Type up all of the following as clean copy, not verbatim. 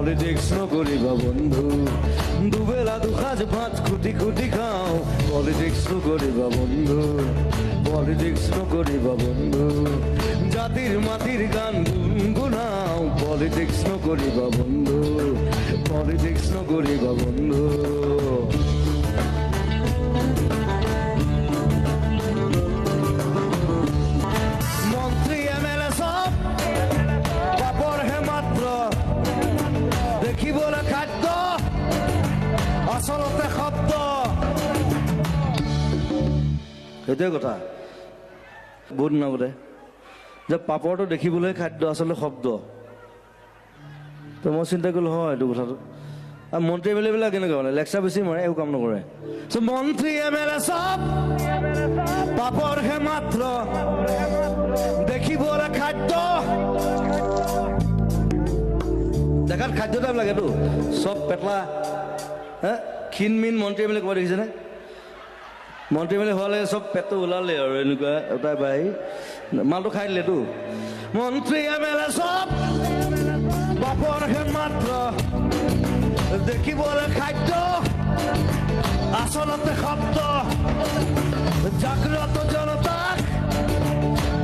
politics নকৰিবা বন্ধু দুবেলা দুসাঁজ ভাত খুটি খুটি খাওঁ পলিটিক্স নকৰিবা বন্ধু পলিটিক্স নকৰিবা বন্ধু জাতিৰ মাটিৰ গান গুণগুণাওঁ পলিটিক্স নকৰিবা বন্ধু পলিটিক্স নকৰিবা বন্ধু মন্ত্ৰী MLA সব পাপৰহে মাত্ৰ দেখিবলৈ খাদ্য আচলতে শব্দ সেইটোৱে কথা বহুত নাবোধে যে পাপৰটো দেখিবলৈ খাদ্য আচলতে শব্দ তো মই চিন্তা কৰিলোঁ হয় এইটো কথাটো আৰু মন্ত্ৰী MLA বিলাক কেনেকুৱা মানে লেকচাৰ বেছি মাৰে একো কাম নকৰে মন্ত্ৰী MLA সব পাপৰহে মাত্ৰ দেখিবলৈ খাদ্য দেখাত খাদ্য টাইপ লাগেতো চব পেটলা ক্ষীণমিন মন্ত্ৰী MLA ক'ব দেখিছেনে মন্ত্ৰী MLA হোৱালে চব পেটটো ওলালে আৰু এনেকুৱা এটা বাই মালটো খাই দিলেতো মন্ত্ৰী MLA চব বাপৰহে মাত্ৰ দেখিবলৈ খাদ্য আচলতে শব্দ জাগ্ৰত জনতাক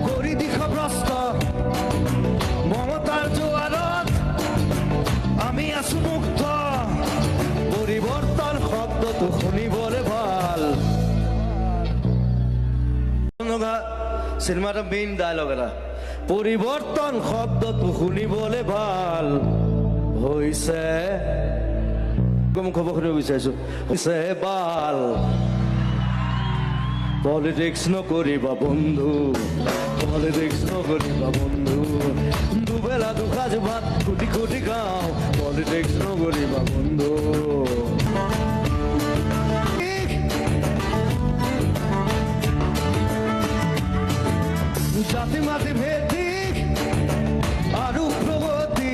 কৰি দিশভ্ৰষ্ট মমতাৰ জোৱাৰত আমি আছো মুক্ত পৰিৱৰ্তন শব্দটো শুনিবলৈ ভাল চিনেমা এটা মেইন ডায়লগ এটা পৰিৱৰ্তন শব্দটো শুনিবলৈ ভাল হৈছে মই খবৰ শুনিব বিচাৰিছো হৈছে বাল পলিটিক্স নকৰিবা বন্ধু পলিটিক্স নকৰিবা বন্ধু দুবেলা দুসাঁজ ভাত খুটি খুটি খাওঁ পলিটিক্স নকৰিবা বন্ধু জাতি মাতি ভেদিক আৰু প্ৰগতি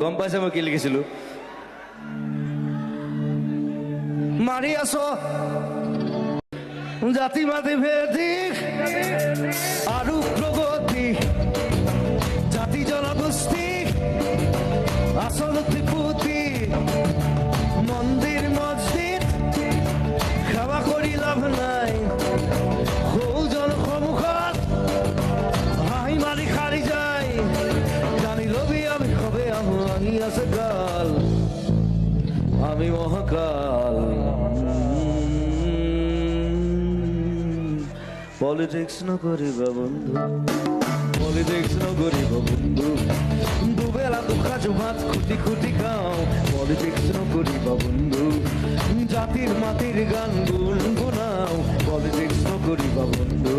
গম পাইছে মই কি লিখিছিলো মাৰি আছ জাতি মাতি ভেদিক আৰু প্ৰগতি জাতি জনগোষ্ঠী আসল ত্ৰিপুতি মন্দিৰ মসজিদ সেৱা কৰি লাভ নাই সৌজন সন্মুখত হাঁহি মাৰি সাৰি যায় জানি লবি আমি সবে আহো আহি আছে কাল আমি মহাকাল পলিটিক্স নকৰিবা বন্ধু পলিটিক্স নকৰিবা বন্ধু দুবেলা দুসাঁজ ভাত খুটি খুটি খাওঁ পলিটিক্স নকৰিবা বন্ধু জাতিৰ মাটিৰ গান গুণগুণাওঁ পলিটিক্স নকৰিবা বন্ধু